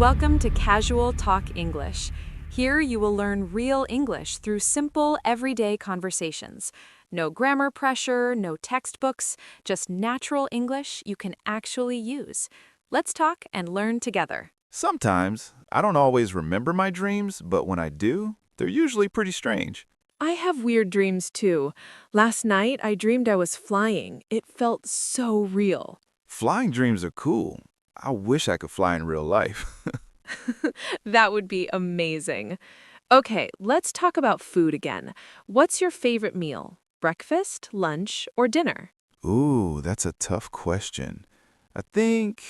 Welcome to Casual Talk English. Here you will learn real English through simple, everyday conversations. No grammar pressure, no textbooks, just natural English you can actually use. Let's talk and learn together. Sometimes, I don't always remember my dreams, but when I do, they're usually pretty strange. I have weird dreams too. Last night, I dreamed I was flying. It felt so real. Flying dreams are cool. I wish I could fly in real life. That would be amazing. Okay, let's talk about food again. What's your favorite meal? Breakfast, lunch, or dinner? Ooh, that's a tough question. I think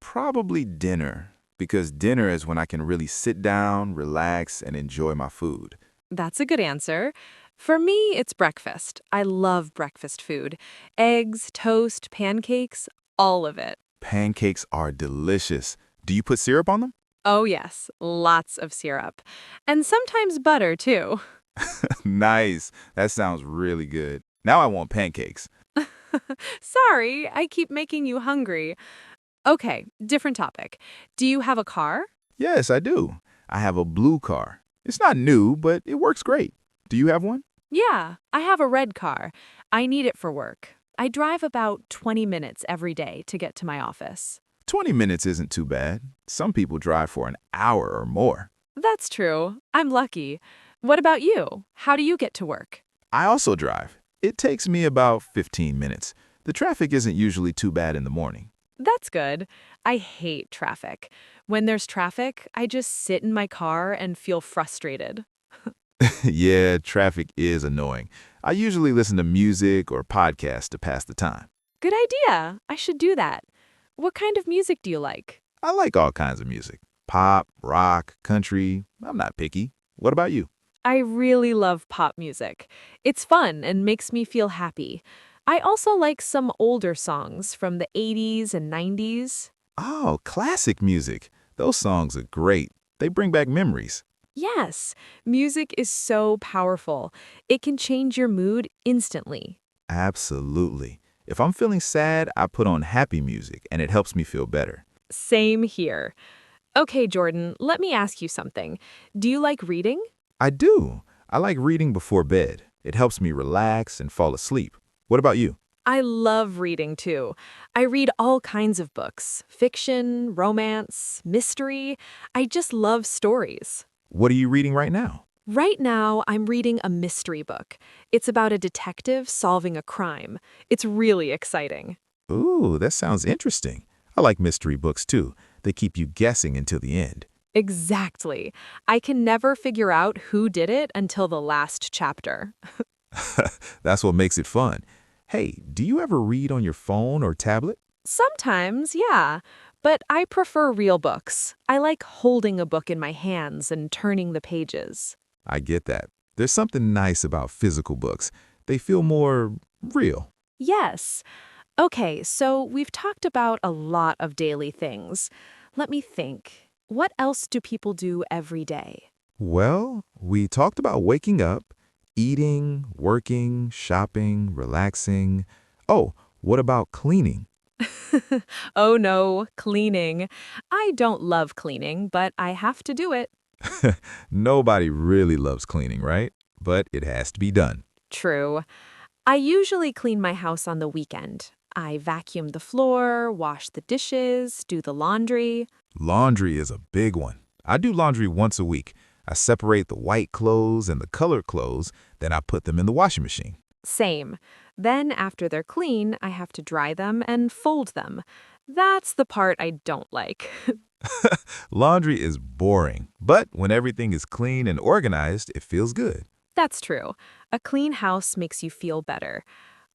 probably dinner, because dinner is when I can really sit down, relax, and enjoy my food. That's a good answer. For me, it's breakfast. I love breakfast food. Eggs, toast, pancakes, all of it. Pancakes are delicious. Do you put syrup on them? Oh, yes, lots of syrup. And sometimes butter, too. Nice. That sounds really good. Now I want pancakes. Sorry, I keep making you hungry. Okay, different topic. Do you have a car? Yes, I do. I have a blue car. It's not new, but it works great. Do you have one? Yeah, I have a red car. I need it for work. I drive about 20 minutes every day to get to my office. 20 minutes isn't too bad. Some people drive for an hour or more. That's true. I'm lucky. What about you? How do you get to work? I also drive. It takes me about 15 minutes. The traffic isn't usually too bad in the morning. That's good. I hate traffic. When there's traffic, I just sit in my car and feel frustrated. Yeah, traffic is annoying. I usually listen to music or podcasts to pass the time. Good idea. I should do that. What kind of music do you like? I like all kinds of music. Pop, rock, country. I'm not picky. What about you? I really love pop music. It's fun and makes me feel happy. I also like some older songs from the 80s and 90s. Oh, classic music. Those songs are great. They bring back memories. Yes, music is so powerful. It can change your mood instantly. Absolutely. If I'm feeling sad, I put on happy music and it helps me feel better. Same here. Okay, Jordan, let me ask you something. Do you like reading? I do. I like reading before bed. It helps me relax and fall asleep. What about you? I love reading too. I read all kinds of books, fiction, romance, mystery. I just love stories. What are you reading right now? Right now, I'm reading a mystery book. It's about a detective solving a crime. It's really exciting. Ooh, that sounds interesting. I like mystery books too. They keep you guessing until the end. Exactly. I can never figure out who did it until the last chapter. That's what makes it fun. Hey, do you ever read on your phone or tablet? Sometimes, yeah, but I prefer real books. I like holding a book in my hands and turning the pages. I get that. There's something nice about physical books. They feel more real. Yes. Okay, so we've talked about a lot of daily things. Let me think. What else do people do every day? Well, we talked about waking up, eating, working, shopping, relaxing. Oh, what about cleaning? Oh no, cleaning. I don't love cleaning, but I have to do it. Nobody really loves cleaning, right? But it has to be done. True. I usually clean my house on the weekend. I vacuum the floor, wash the dishes, do the laundry. Laundry is a big one. I do laundry once a week. I separate the white clothes and the colored clothes, then I put them in the washing machine. Same. Then, after they're clean, I have to dry them and fold them. That's the part I don't like. Laundry is boring, but when everything is clean and organized, it feels good. That's true. A clean house makes you feel better.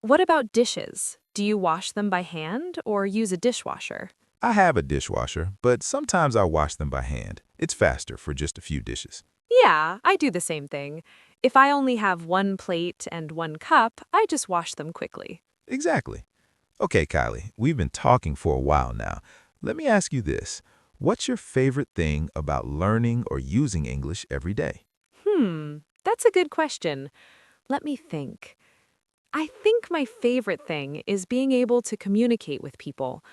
What about dishes? Do you wash them by hand or use a dishwasher? I have a dishwasher, but sometimes I wash them by hand. It's faster for just a few dishes. Yeah, I do the same thing. If I only have one plate and one cup, I just wash them quickly. Exactly. Okay, Kylie, we've been talking for a while now. Let me ask you this. What's your favorite thing about learning or using English every day? That's a good question. Let me think. I think my favorite thing is being able to communicate with people.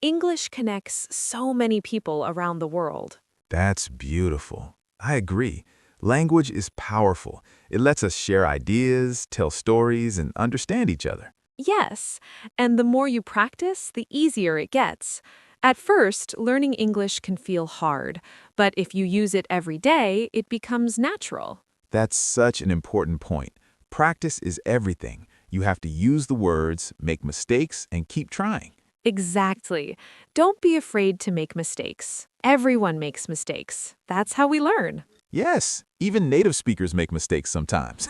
English connects so many people around the world. That's beautiful. I agree. Language is powerful. It lets us share ideas, tell stories, and understand each other. Yes, and the more you practice, the easier it gets. At first, learning English can feel hard, but if you use it every day, it becomes natural. That's such an important point. Practice is everything. You have to use the words, make mistakes, and keep trying. Exactly. Don't be afraid to make mistakes. Everyone makes mistakes. That's how we learn. Yes, even native speakers make mistakes sometimes.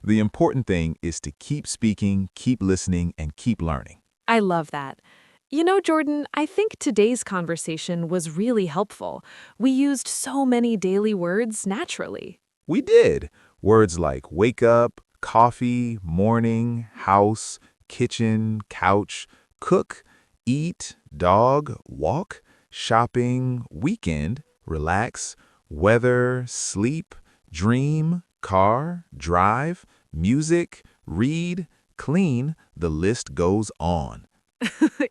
The important thing is to keep speaking, keep listening, and keep learning. I love that. You know, Jordan, I think today's conversation was really helpful. We used so many daily words naturally. We did. Words like wake up, coffee, morning, house, kitchen, couch, cook, eat, dog, walk, shopping, weekend, relax, weather, sleep, dream, car, drive, music, read, clean, the list goes on.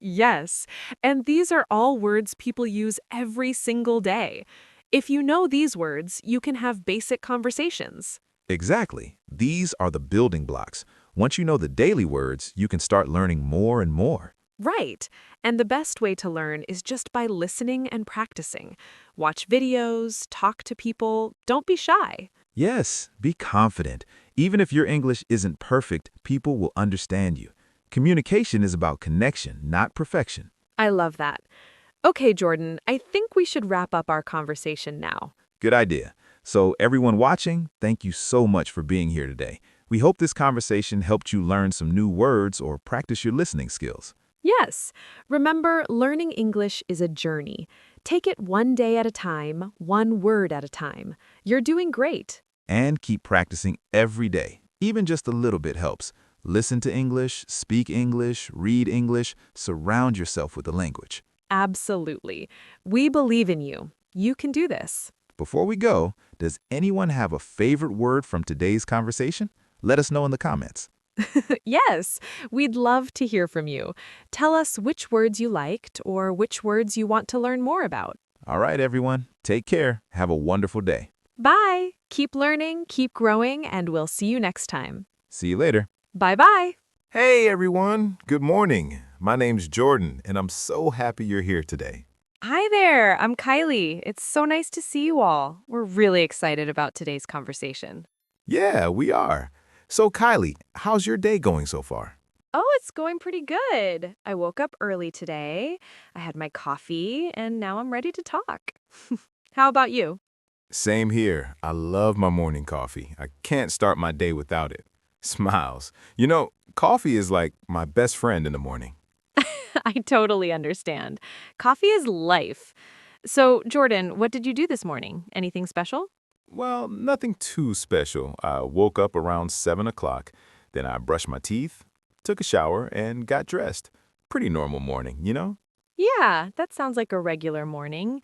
Yes, and these are all words people use every single day. If you know these words, you can have basic conversations. Exactly. These are the building blocks. Once you know the daily words, you can start learning more and more. Right. And the best way to learn is just by listening and practicing. Watch videos, talk to people, don't be shy. Yes, be confident. Even if your English isn't perfect, people will understand you. Communication is about connection, not perfection. I love that. Okay, Jordan, I think we should wrap up our conversation now. Good idea. So, everyone watching, thank you so much for being here today. We hope this conversation helped you learn some new words or practice your listening skills. Yes, remember, learning English is a journey. Take it one day at a time, one word at a time. You're doing great. And keep practicing every day. Even just a little bit helps. Listen to English, speak English, read English, surround yourself with the language. Absolutely. We believe in you. You can do this. Before we go, does anyone have a favorite word from today's conversation? Let us know in the comments. Yes, we'd love to hear from you. Tell us which words you liked or which words you want to learn more about. All right, everyone. Take care. Have a wonderful day. Bye. Keep learning, keep growing, and we'll see you next time. See you later. Bye-bye. Hey everyone, good morning. My name's Jordan, and I'm so happy you're here today. Hi there, I'm Kylie. It's so nice to see you all. We're really excited about today's conversation. Yeah, we are. So Kylie, how's your day going so far? Oh, it's going pretty good. I woke up early today. I had my coffee, and now I'm ready to talk. How about you? Same here. I love my morning coffee. I can't start my day without it. Smiles. You know, coffee is like my best friend in the morning. I totally understand. Coffee is life. So, Jordan, what did you do this morning? Anything special? Well, nothing too special. I woke up around 7 o'clock. Then I brushed my teeth, took a shower, and got dressed. Pretty normal morning, you know? Yeah, that sounds like a regular morning.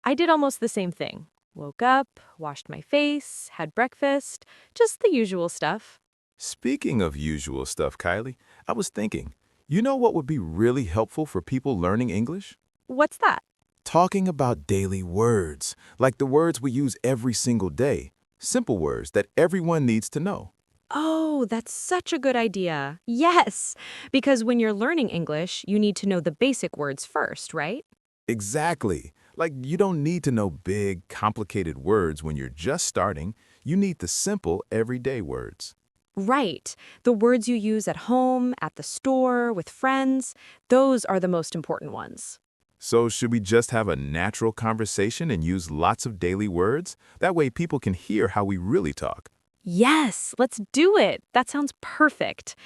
I did almost the same thing. Woke up, washed my face, had breakfast, just the usual stuff. Speaking of usual stuff, Kylie, I was thinking, you know what would be really helpful for people learning English? What's that? Talking about daily words, like the words we use every single day. Simple words that everyone needs to know. Oh, that's such a good idea. Yes, because when you're learning English, you need to know the basic words first, right? Exactly. Like you don't need to know big, complicated words when you're just starting. You need the simple, everyday words. Right. The words you use at home, at the store, with friends, those are the most important ones. So should we just have a natural conversation and use lots of daily words? That way people can hear how we really talk. Yes, let's do it. That sounds perfect.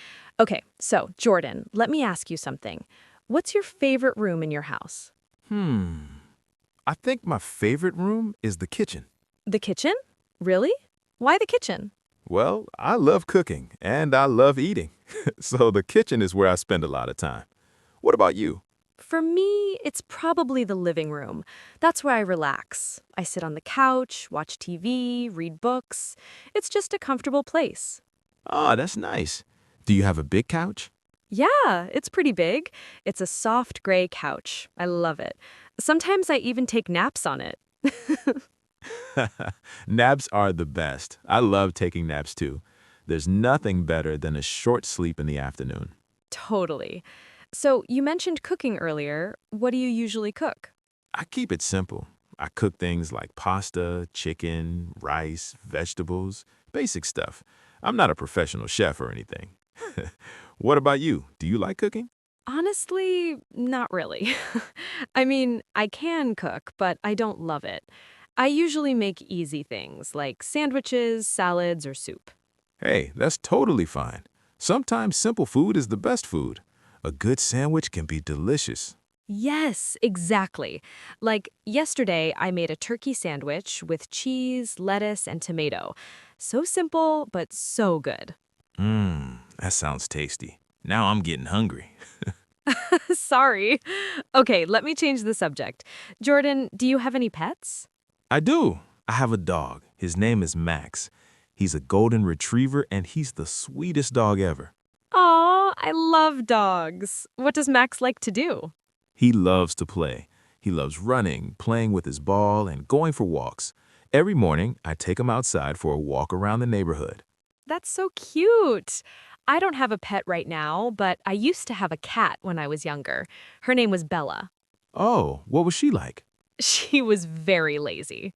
Okay, so Jordan, let me ask you something. What's your favorite room in your house? I think my favorite room is the kitchen. The kitchen? Really? Why the kitchen? Well, I love cooking and I love eating. So the kitchen is where I spend a lot of time. What about you? For me, it's probably the living room. That's where I relax. I sit on the couch, watch TV, read books. It's just a comfortable place. Oh, that's nice. Do you have a big couch? Yeah, it's pretty big. It's a soft gray couch. I love it. Sometimes I even take naps on it. Naps are the best. I love taking naps too. There's nothing better than a short sleep in the afternoon. Totally. So, you mentioned cooking earlier. What do you usually cook? I keep it simple. I cook things like pasta, chicken, rice, vegetables, basic stuff. I'm not a professional chef or anything. What about you? Do you like cooking? Honestly, not really. I mean, I can cook, but I don't love it. I usually make easy things like sandwiches, salads, or soup. Hey, that's totally fine. Sometimes simple food is the best food. A good sandwich can be delicious. Yes, exactly. Like yesterday, I made a turkey sandwich with cheese, lettuce, and tomato. So simple, but so good. That sounds tasty. Now I'm getting hungry. Sorry. Okay, let me change the subject. Jordan, do you have any pets? I do. I have a dog. His name is Max. He's a golden retriever and he's the sweetest dog ever. Aw, I love dogs. What does Max like to do? He loves to play. He loves running, playing with his ball, and going for walks. Every morning, I take him outside for a walk around the neighborhood. That's so cute. I don't have a pet right now, but I used to have a cat when I was younger. Her name was Bella. Oh, what was she like? She was very lazy.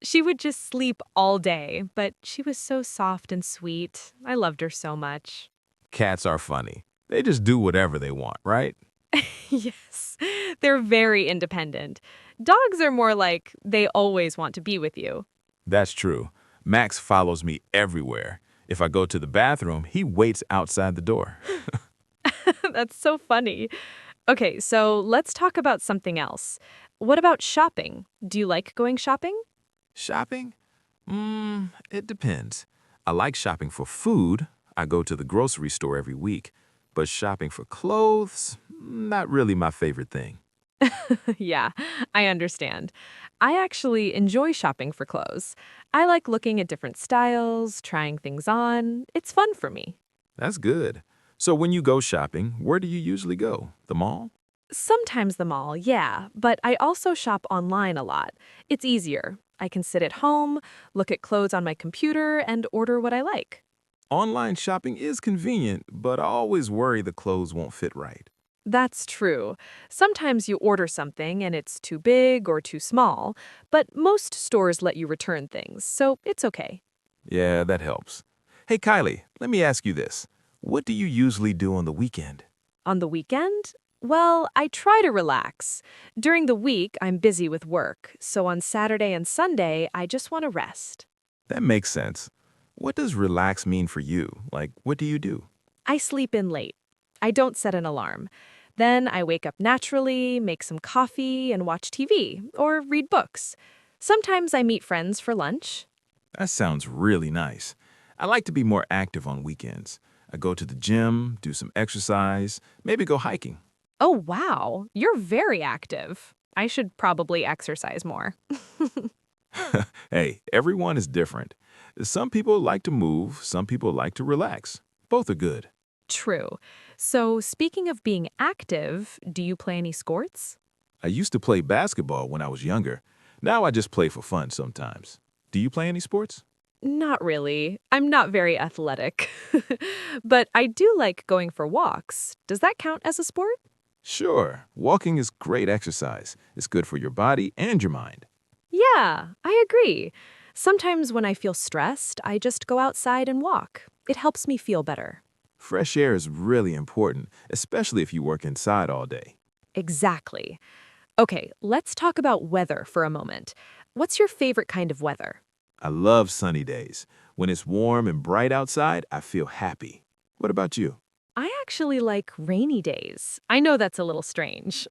She would just sleep all day, but she was so soft and sweet. I loved her so much. Cats are funny. They just do whatever they want, right? Yes, they're very independent. Dogs are more like they always want to be with you. That's true. Max follows me everywhere. If I go to the bathroom, he waits outside the door. That's so funny. Okay, so let's talk about something else. What about shopping? Do you like going shopping? Shopping? It depends. I like shopping for food. I go to the grocery store every week. But shopping for clothes, not really my favorite thing. Yeah, I understand. I actually enjoy shopping for clothes. I like looking at different styles, trying things on. It's fun for me. That's good. So when you go shopping, where do you usually go? The mall? Sometimes the mall, yeah, but I also shop online a lot. It's easier. I can sit at home, look at clothes on my computer, and order what I like. Online shopping is convenient, but I always worry the clothes won't fit right. That's true. Sometimes you order something and it's too big or too small, but most stores let you return things, so it's okay. Yeah, that helps. Hey, Kylie, let me ask you this. What do you usually do on the weekend? On the weekend? Well, I try to relax. During the week, I'm busy with work, so on Saturday and Sunday, I just want to rest. That makes sense. What does relax mean for you? Like, what do you do? I sleep in late. I don't set an alarm. Then I wake up naturally, make some coffee, and watch TV or read books. Sometimes I meet friends for lunch. That sounds really nice. I like to be more active on weekends. I go to the gym, do some exercise, maybe go hiking. Oh, wow, you're very active. I should probably exercise more. Hey, everyone is different. Some people like to move, some people like to relax. Both are good. True. So, speaking of being active, do you play any sports? I used to play basketball when I was younger. Now I just play for fun sometimes. Do you play any sports? Not really. I'm not very athletic. But I do like going for walks. Does that count as a sport? Sure. Walking is great exercise. It's good for your body and your mind. Yeah, I agree. Sometimes when I feel stressed, I just go outside and walk. It helps me feel better. Fresh air is really important, especially if you work inside all day. Exactly. Okay, let's talk about weather for a moment. What's your favorite kind of weather? I love sunny days. When it's warm and bright outside, I feel happy. What about you? I actually like rainy days. I know that's a little strange,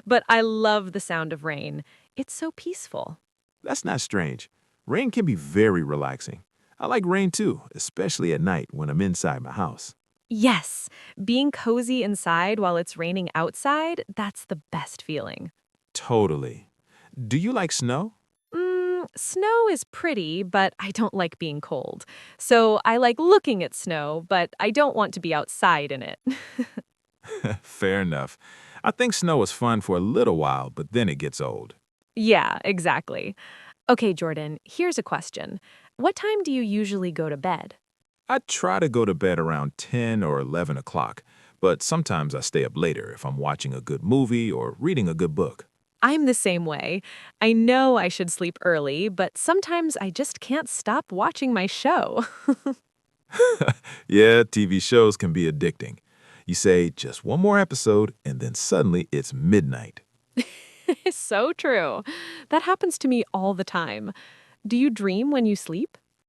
but I love the sound of rain. It's so peaceful. That's not strange. Rain can be very relaxing. I like rain too, especially at night when I'm inside my house. Yes, being cozy inside while it's raining outside, that's the best feeling. Totally. Do you like snow? Snow is pretty, but I don't like being cold. So I like looking at snow, but I don't want to be outside in it. Fair enough. I think snow is fun for a little while, but then it gets old. Yeah, exactly. Okay, Jordan, here's a question. What time do you usually go to bed? I try to go to bed around 10 or 11 o'clock, but sometimes I stay up later if I'm watching a good movie or reading a good book. I'm the same way. I know I should sleep early, but sometimes I just can't stop watching my show. Yeah, TV shows can be addicting. You say just one more episode, and then suddenly it's midnight. It's so true. That happens to me all the time. Do you dream when you sleep?